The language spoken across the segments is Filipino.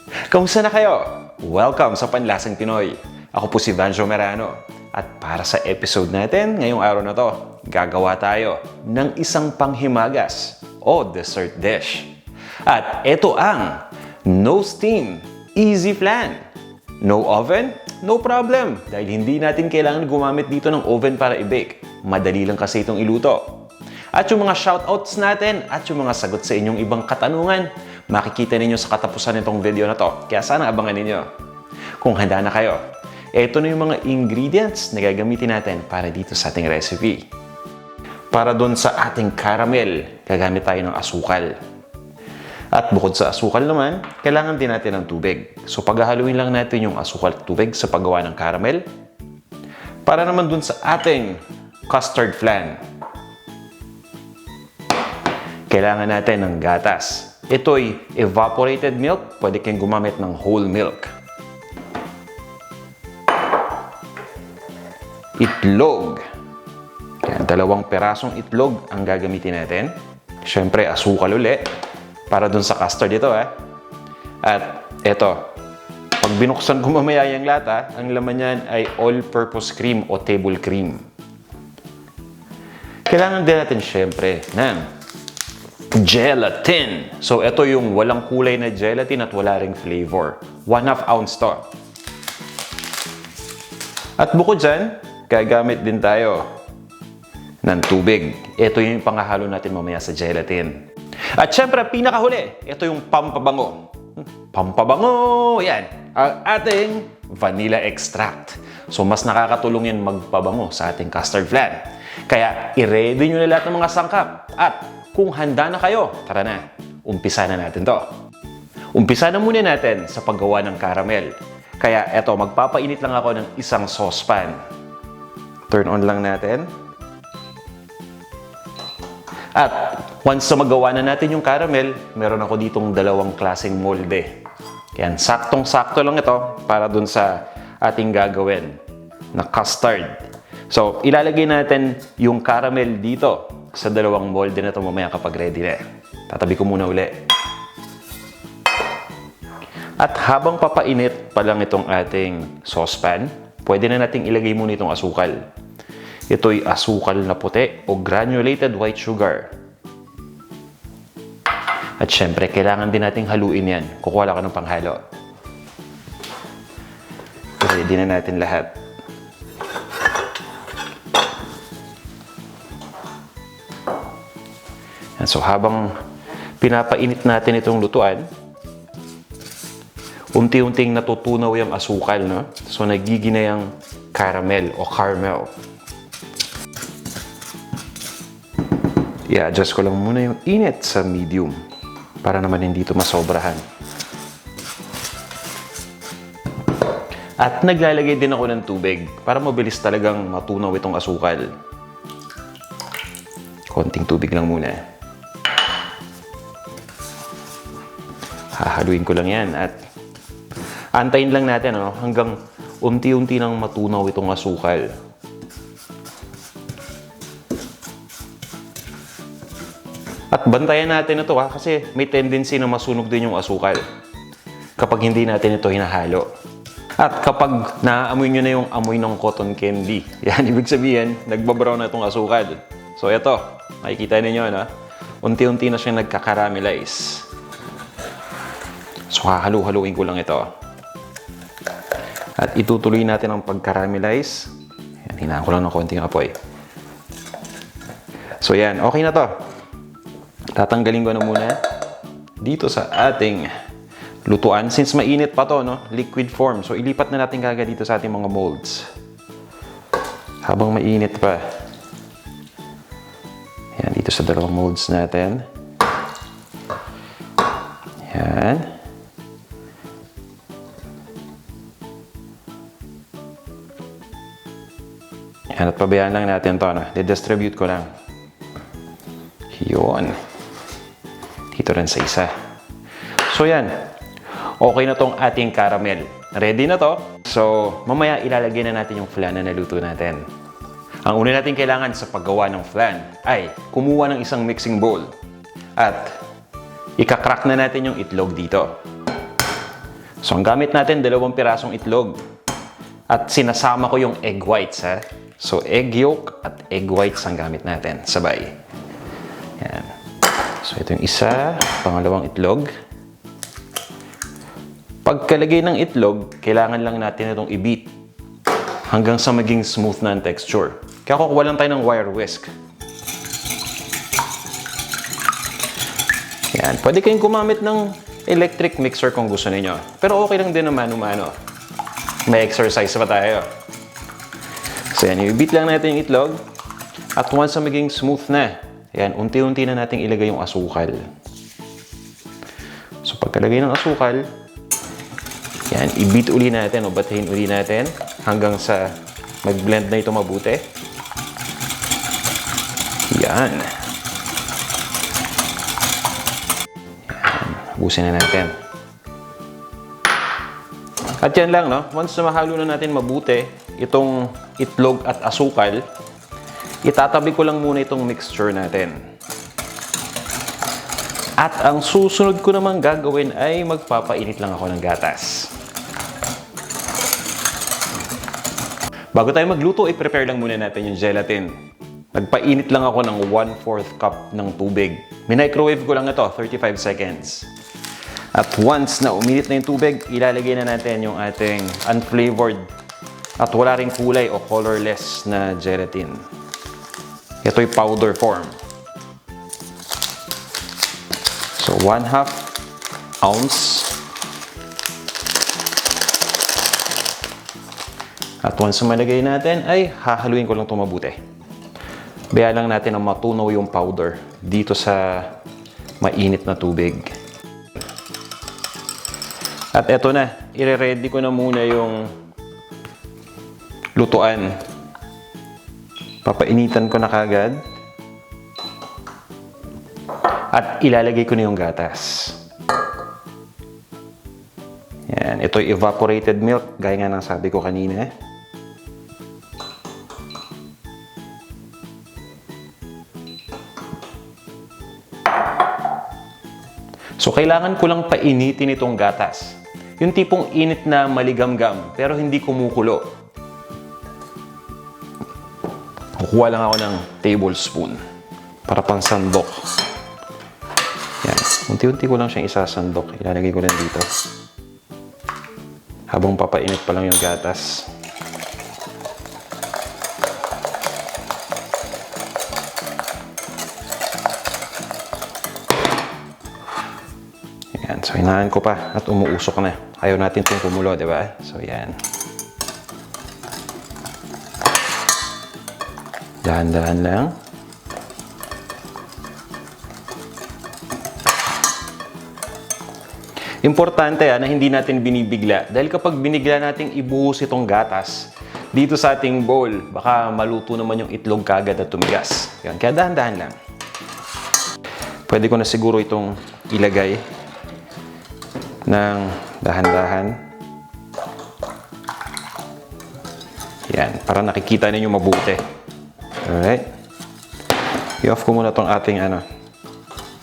Kamusta na kayo? Welcome sa Panlasang Pinoy. Ako po si Vanjo Merano. At para sa episode natin ngayong araw na to, gagawa tayo ng isang panghimagas o dessert dish. At ito ang no steam, easy flan. No oven? No problem. Dahil hindi natin kailangan gumamit dito ng oven para i-bake. Madali lang kasi itong iluto. At yung mga shoutouts natin at yung mga sagot sa inyong ibang katanungan, makikita ninyo sa katapusan nitong video na to. Kaya sana abangan ninyo. Kung handa na kayo, ito na yung mga ingredients na gagamitin natin para dito sa ating recipe. Para doon sa ating caramel, gagamit tayo ng asukal. At bukod sa asukal naman, kailangan din natin ng tubig. So paghahaluin lang natin yung asukal at tubig sa paggawa ng caramel. Para naman doon sa ating custard flan, kailangan natin ng gatas. Ito'y evaporated milk. Pwede kayong gumamit ng whole milk. Itlog. Kaya 2 perasong itlog ang gagamitin natin. Siyempre, asukal uli. Para dun sa custard ito, At ito. Pag binuksan ko mamaya yung lata, ang laman niyan ay all-purpose cream o table cream. Kailangan din natin siyempre ng gelatin. So, ito yung walang kulay na gelatin at wala ring flavor. 1/2 ounce to. At bukod dyan, gagamit din tayo ng tubig. Ito yung panghahalo natin mamaya sa gelatin. At syempre, pinakahuli, ito yung pampabango. Pampabango! Yan, ang ating vanilla extract. So, mas nakakatulong yan magpabango sa ating custard flan. Kaya, i-ready nyo na lahat ng mga sangkap. At kung handa na kayo, tara na, umpisa na natin to. Umpisa na muna natin sa paggawa ng caramel. Kaya eto, magpapainit lang ako ng isang saucepan. Turn on lang natin. At once na magawa na natin yung caramel, meron ako ditong 2 klaseng molde. Kaya saktong-sakto lang ito para dun sa ating gagawin na custard. So, ilalagay natin yung caramel dito sa 2 molde na ito mamaya kapag ready na. Tatabi ko muna uli. At habang papainit pa lang itong ating saucepan, pwede na nating ilagay muna itong asukal. Ito'y asukal na puti o granulated white sugar. At syempre, kailangan din nating haluin yan. Kukuha lang ka ng panghalo. Ready na natin lahat. So habang pinapainit natin itong lutuan, unti-unting natutunaw yung asukal, no? So nagiging na yung caramel o caramel. I-adjust ko lang muna yung init sa medium para naman hindi ito masobrahan. At naglalagay din ako ng tubig para mabilis talagang matunaw itong asukal. Konting tubig lang muna. Hahaluin ko lang yan at antayin lang natin hanggang unti-unti nang matunaw itong asukal. At bantayan natin ito kasi may tendency na masunog din yung asukal kapag hindi natin ito hinahalo. At kapag naaamoy nyo na yung amoy ng cotton candy, yan, ibig sabihin, nagbabrown na itong asukal. So ito, makikita ninyo, unti-unti na siyang nagkakaramelize. So, hahalu-haluin ko lang ito. At itutuloy natin ang pag-caramelize. Yan, hinaan ko lang ng konting apoy. So, yan. Okay na to. Tatanggalin ko na muna dito sa ating lutuan. Since mainit pa to, liquid form. So, ilipat na natin kagad dito sa ating mga molds. Habang mainit pa. Yan, dito sa 2 molds natin. Yan. Yan, at pabayaan lang natin ito. Didistribute ko lang. Yun. Dito rin sa isa. So yan. Okay na tong ating caramel. Ready na to. So, mamaya ilalagay na natin yung flan na naluto natin. Ang una natin kailangan sa paggawa ng flan ay kumuha ng isang mixing bowl. At ika-crack na natin yung itlog dito. So, ang gamit natin, 2 pirasong itlog. At sinasama ko yung egg whites, ha? So, egg yolk at egg whites ang gamit natin. Sabay. Yan. So, ito yung isa. Pangalawang itlog. Pagkalagay ng itlog, kailangan lang natin itong i-beat hanggang sa maging smooth na ang texture. Kaya kukuha lang tayo ng wire whisk. Yan. Pwede kayong gumamit ng electric mixer kung gusto niyo. Pero okay lang din naman umano. May exercise pa tayo. So yan, i-beat lang natin yung itlog. At once na maging smooth na, yan, unti-unti na natin ilagay yung asukal. So pagkalagay ng asukal, yan, i-beat uli natin o batahin uli natin hanggang sa mag-blend na ito mabuti. Yan. Ubusin na natin. At yan lang, no? Once na mahalo na natin mabuti itong itlog at asukal, itatabi ko lang muna itong mixture natin. At ang susunod ko naman gagawin ay magpapainit lang ako ng gatas. Bago tayo magluto, i-prepare lang muna natin yung gelatin. Nagpainit lang ako ng 1/4 cup ng tubig. Minicrowave ko lang ito, 35 seconds. At once na uminit na yung tubig, ilalagay na natin yung ating unflavored at wala ring kulay o colorless na gelatin. Ito'y powder form. So, 1/2 ounce. At once na malagay natin, ay hahaluin ko lang ito mabuti. Baya lang natin na matunaw yung powder dito sa mainit na tubig. At eto na, ire-ready ko na muna yung lutuan. Papainitan ko na kagad. At ilalagay ko na yung gatas. Yan, ito yung evaporated milk, gaya nga ng sabi ko kanina. So, kailangan ko lang painitin itong gatas. Yung tipong init na maligamgam, pero hindi kumukulo. Kukuha lang ako ng tablespoon para pang sandok. Yan. Unti-unti ko lang siyang isasandok. Ilalagay ko lang dito. Habang papainit pa lang yung gatas. Yan. So, hinaan ko pa at umuusok na. Ayaw natin itong kumulo, di ba? So, yan. Dahan-dahan lang. Importante na hindi natin binibigla. Dahil kapag binigla natin ibuhos itong gatas dito sa ating bowl, baka maluto naman yung itlog kagad at tumigas. Yan. Kaya dahan-dahan lang. Pwede ko na siguro itong ilagay ng dahan-dahan. Yan. Para nakikita ninyo mabuti. Alright. I-off ko muna itong ating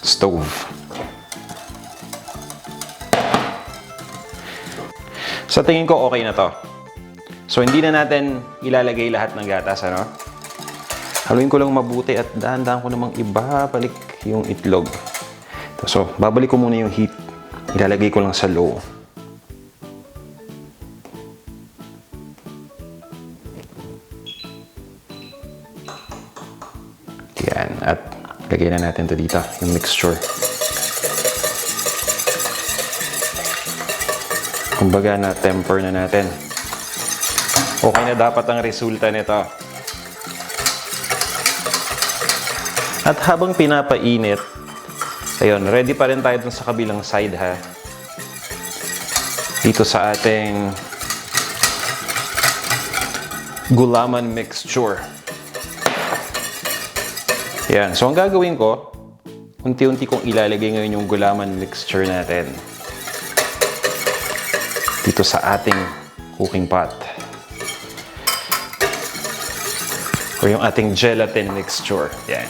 stove. Sa tingin ko, okay na to. So, hindi na natin ilalagay lahat ng gatas, Haluin ko lang mabuti at dahan-dahan ko namang ibabalik yung itlog. So, babalik ko muna yung heat. Ilalagay ko lang sa low. Yan. At lagay na natin to dito, yung mixture. Kumbaga na temper na natin. Okay na dapat ang resulta nito. At habang pinapainit, ayun, ready pa rin tayo dun sa kabilang side, ha. Dito sa ating gulaman mixture. Yan. So, ang gagawin ko, unti-unti kong ilalagay ngayon yung gulaman mixture natin dito sa ating cooking pot. Or yung ating gelatin mixture. Yan.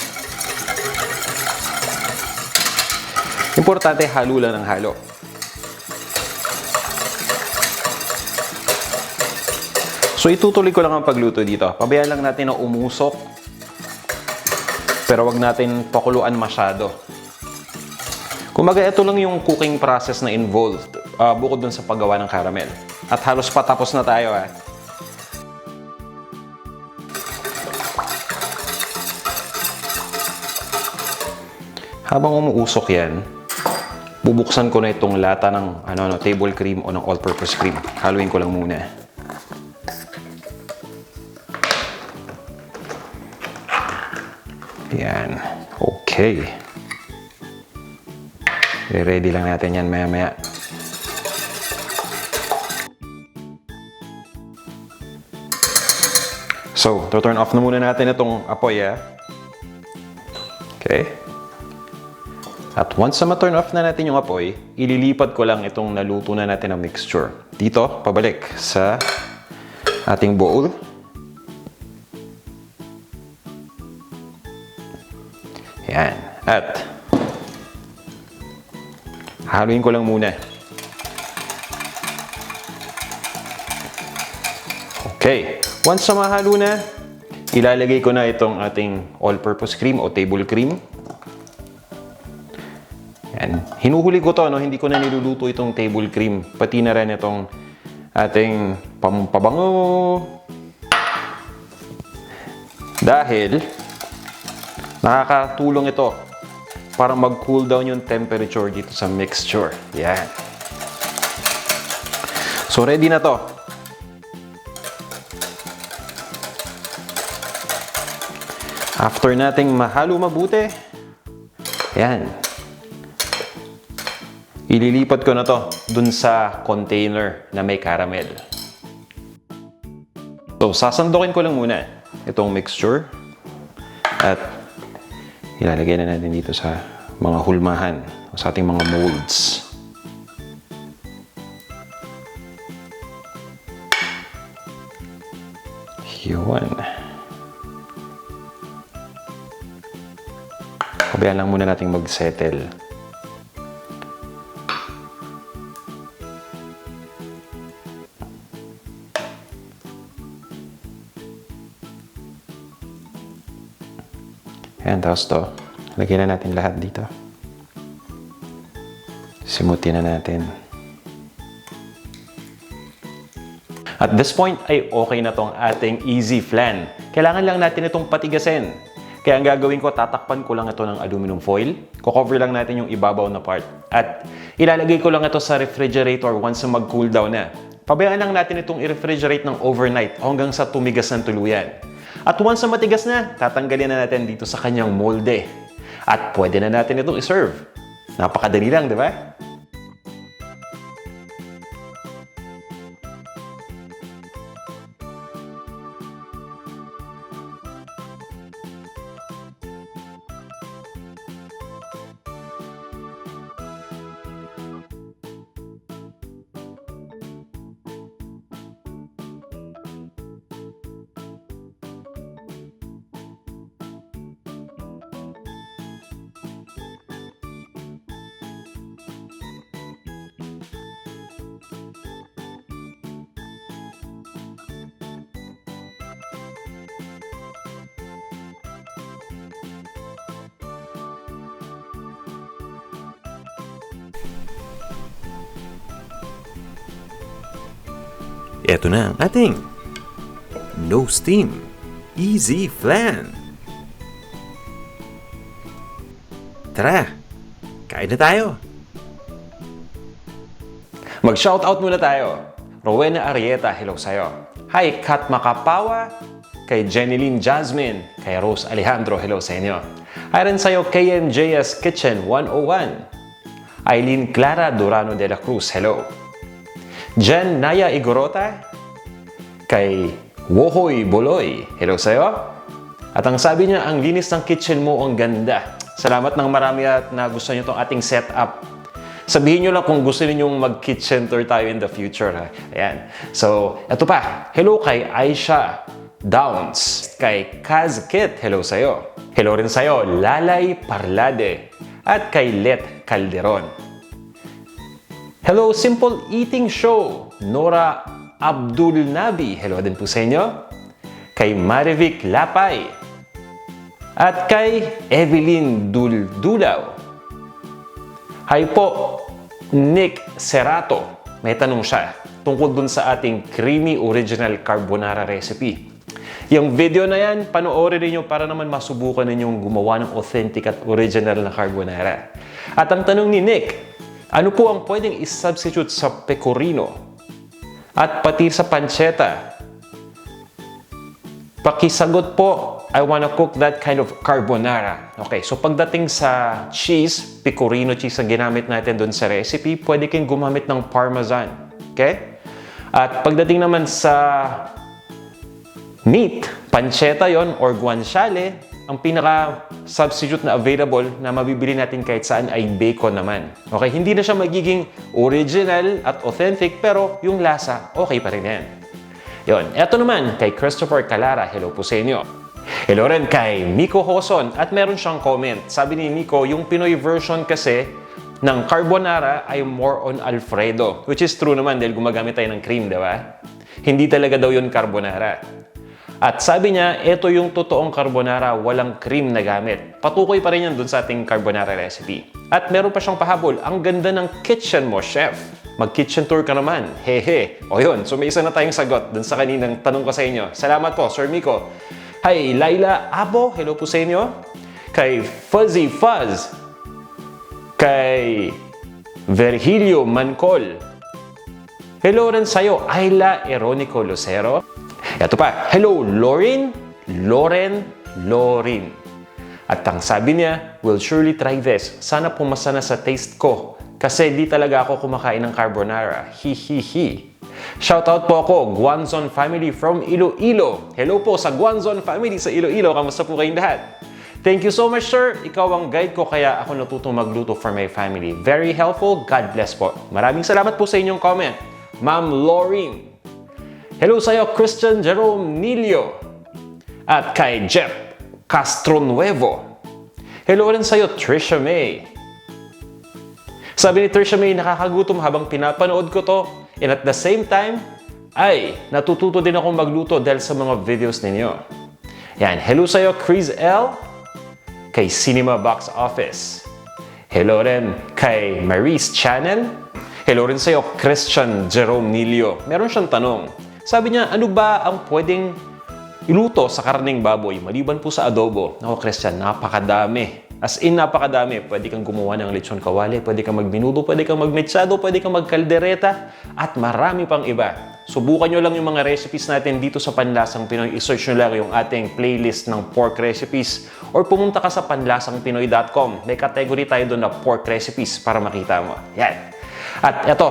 Importante, halo lang ng halo. So itutuloy ko lang ang pagluto dito. Pabayaan lang natin na umusok. Pero wag natin pakuluan masyado. Kumbaga, ito lang yung cooking process na involved bukod dun sa paggawa ng caramel. At halos patapos na tayo ha. Habang umuusok yan, bubuksan ko na itong lata ng table cream o ng all-purpose cream. Haluin ko lang muna. Yan. Okay. Ready lang natin yan maya-maya. So, turn off na muna natin itong apoy Okay. At once na ma-turn off na natin yung apoy, ililipat ko lang itong naluto na natin na mixture. Dito, pabalik sa ating bowl. Yan. At haluin ko lang muna. Okay. Once na mahalo na, ilalagay ko na itong ating all-purpose cream o table cream. Yan. Hinuhuli ko to, hindi ko na niluluto itong table cream. Pati na rin itong ating pampabango. Dahil nakakatulong ito para mag-cool down yung temperature dito sa mixture. Yan. So, ready na to. After nating mahalo mabuti, yan. Ililipat ko na to dun sa container na may caramel. So, sasandukin ko lang muna itong mixture at ilalagay na natin dito sa mga hulmahan o sa ating mga molds. Yun. Pabayaan lang muna nating mag-settle. Ayan, tapos to. Lagyan na natin lahat dito. Simutin na natin. At this point ay okay na tong ating easy flan. Kailangan lang natin itong patigasin. Kaya ang gagawin ko, tatakpan ko lang ito ng aluminum foil. Cover lang natin yung ibabaw na part. At ilalagay ko lang ito sa refrigerator once na mag-cool down na. Pabayaan lang natin itong i-refrigerate ng overnight hanggang sa tumigas ng tuluyan. At once na matigas na, tatanggalin na natin dito sa kanyang molde. At pwede na natin itong iserve. Napakadali lang, di ba? Eto na ang ating no steam, easy flan. Tara, kain na tayo. Mag-shoutout muna tayo. Rowena Arieta, hello sa'yo. Hi, Kat Makapawa. Kay Jenilyn Jasmine. Kay Rose Alejandro, hello sa inyo. Hi rin sa'yo, KMJS Kitchen 101. Eileen Clara Durano de la Cruz, hello. Jen Naya Igorota. Kay Wohoy Boloy, hello sa'yo. At ang sabi niya, ang linis ng kitchen mo, ang ganda. Salamat ng marami at nagustuhan niyo itong ating setup. Sabihin niyo lang kung gusto niyo mag-kitchen tour tayo in the future. Ha? Ayan. So, eto pa. Hello kay Aisha Downs. Kay Kaz Kit, hello sa'yo. Hello rin sa'yo, Lalay Parlade. At kay Let Calderon. Hello, Simple Eating Show. Nora Abdul Nabi, hello din po sa inyo. Kay Marivic Lapay. At kay Evelyn Duldulaw. Hi po, Nick Serato. May tanong siya tungkol dun sa ating creamy original carbonara recipe. Yung video na yan, panoorin niyo para naman masubukan ninyong gumawa ng authentic at original na carbonara. At ang tanong ni Nick, ano po ang pwedeng isubstitute sa pecorino? At pati sa pancetta? Pakisagot po, I wanna cook that kind of carbonara. Okay, so pagdating sa cheese, pecorino cheese ang ginamit natin doon sa recipe, pwede kayong gumamit ng parmesan. Okay? At pagdating naman sa meat, pancetta yon or guanciale, ang pinaka-substitute na available na mabibili natin kahit saan ay bacon naman. Okay, hindi na siya magiging original at authentic, pero yung lasa, okay pa rin yan. Yon, eto naman kay Christopher Calara, hello po sa inyo. Hello rin kay Miko Hoson at meron siyang comment. Sabi ni Miko, yung Pinoy version kasi ng carbonara ay more on Alfredo. Which is true naman dahil gumagamit tayo ng cream, di ba? Hindi talaga daw yun carbonara. At sabi niya, ito yung totoong carbonara, walang cream na gamit. Patukoy pa rin yan dun sa ating carbonara recipe. At meron pa siyang pahabol, ang ganda ng kitchen mo, chef. Mag-kitchen tour ka naman. Hehe. O yun, so may isa na tayong sagot dun sa kaninang tanong ko sa inyo. Salamat po, Sir Miko. Hi, Laila Abo, hello po sa inyo. Kay Fuzzy Fuzz. Kay Virgilio Mancol. Hello rin sa'yo, Ayla Eronico Lucero. Ito pa, hello Lauren. At ang sabi niya, will surely try this. Sana pumasa na sa taste ko. Kasi di talaga ako kumakain ng carbonara. Hihihi. Shoutout po ako, Guanzon family from Iloilo. Hello po sa Guanzon family sa Iloilo. Kamusta po kayong lahat? Thank you so much, sir. Ikaw ang guide ko kaya ako natutong magluto for my family. Very helpful. God bless po. Maraming salamat po sa inyong comment. Ma'am Lauren. Hello sa'yo, Christian Jerome Nilio. At kay Jeff Castronuevo. Hello rin sa'yo, Trisha May. Sabi ni Trisha May, nakakagutom habang pinapanood ko to. And at the same time, ay natututo din akong magluto dahil sa mga videos ninyo. Yan, hello sa'yo, Chris L. Kay Cinema Box Office. Hello rin kay Maurice Channel. Hello rin sa'yo, Christian Jerome Nilio. Meron siyang tanong. Sabi niya, ano ba ang pwedeng iluto sa karneng baboy maliban po sa adobo? Ako, Christian, napakadami. As in, napakadami. Pwede kang gumawa ng lechon kawali, pwede kang magminudo, pwede kang magmetsado, pwede kang magkaldereta, at marami pang iba. Subukan nyo lang yung mga recipes natin dito sa Panlasang Pinoy. I-search nyo lang yung ating playlist ng pork recipes or pumunta ka sa panlasangpinoy.com. May category tayo doon na pork recipes para makita mo. Yan. At eto,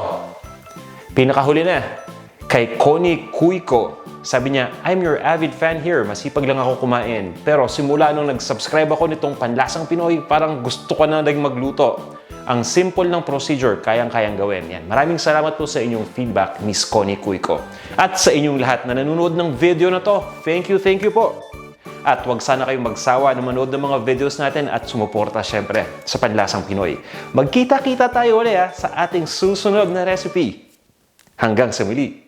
pinakahuli na, kay Connie Cuico. Sabi niya, I'm your avid fan here. Masipag lang ako kumain. Pero simula nung nag-subscribe ako nitong Panlasang Pinoy, parang gusto ko na magluto. Ang simple ng procedure, kayang-kayang gawin. Yan. Maraming salamat po sa inyong feedback, Miss Connie Cuico. At sa inyong lahat na nanonood ng video na to, thank you po. At huwag sana kayong magsawa na manood ng mga videos natin at sumuporta syempre sa Panlasang Pinoy. Magkita-kita tayo ulit sa ating susunod na recipe. Hanggang sa muli.